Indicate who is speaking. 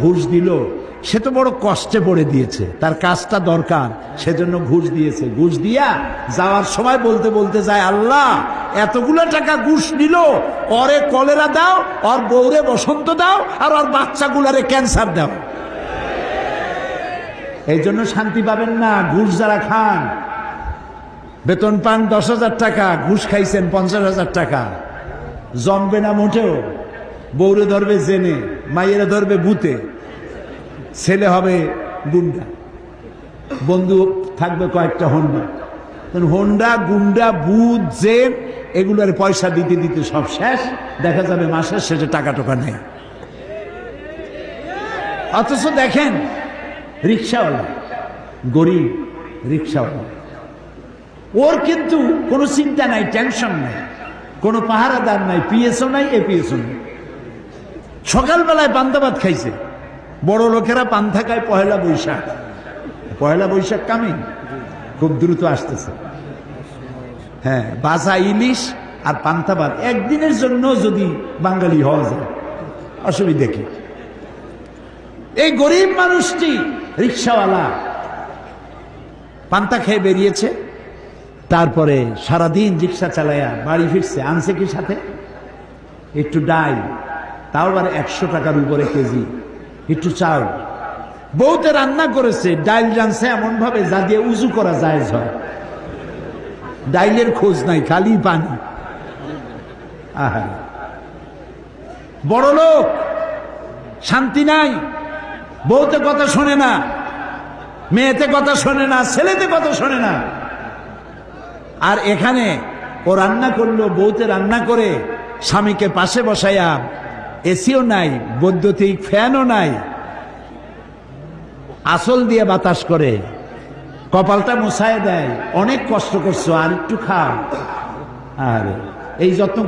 Speaker 1: ঘুষ দিল, সে তো বড় কষ্টে পড়ে দিয়েছে, তার কাজটা দরকার, সেজন্য ঘুষ দিয়েছে। ঘুষ দিয়া যাওয়ার সময় বলতে বলতে যায়, আল্লাহ এতগুলো টাকা ঘুষ নিল, ওরে কলেরা দাও, ওর বউরে বসন্ত দাও, আর ওর বাচ্চাগুলারে ক্যান্সার দাও। এই জন্য শান্তি পাবেন না। ঘুষ যারা খান, বেতন পান 10,000 টাকা, ঘুষ খাইছেন 50,000 টাকা, জমবে না মোটেও। বউরে ধরবে জেনে, মাইয়েরা ধরবে ভূতে, ছেলে হবে গুন্ডা, বন্ধু থাকবে কয়েকটা হোন্ডা। হোন্ডা, গুন্ডা, ভূত, জেন, এগুলোর পয়সা দিতে দিতে সব শেষ। দেখা যাবে মাসের শেষে টাকা টোকা নেই। অথচ দেখেন রিক্সাওয়ালা, গরিব রিক্সাওয়ালা, ওর কিন্তু কোনো চিন্তা নাই, টেনশন নাই, কোনো পাহারাদার নাই, পিএসও নাই, এপিএসও নাই। সকালবেলায় পান্তা ভাত খাইছে। বড় লোকেরা পান্তা খায় পয়লা বৈশাখ। পয়লা বৈশাখ কামিং, খুব দ্রুত আসতেছে। হ্যাঁ, বাসা ইলিশ আর পান্তা ভাত একদিনের জন্য যদি বাঙালি হওয়া যায়, অসুবিধা কি? এই গরিব মানুষটি রিক্সাওয়ালা পান্তা খেয়ে বেরিয়েছে, তারপরে সারাদিন রিক্সা চালায়া বাড়ি ফিরছে। আনছে কি সাথে? একটু ডাল, তাও আবার 100 টাকার উপরে কেজি, একটু চাল। বউতে রান্না করেছে, ডাল রানছে এমন ভাবে যা দিয়ে উজু করা যায়। ডাইলের খোঁজ নাই, খালি পানি। আহা, বড় লোক, শান্তি নাই। বউতে কথা শোনে না, মেয়েতে কথা শোনে না, ছেলেতে কথা শোনে না। আর এখানে ও রান্না করলো, বউতে রান্না করে স্বামীকে পাশে বসাইয়া, এসিও নাই, বৈদ্যুতিক ফ্যানও নাই, আসল দিয়ে বাতাস করে, কপালটা মুছায় দেয়। অনেক কষ্ট করছো, আর একটু খাও। আর এই যত্ন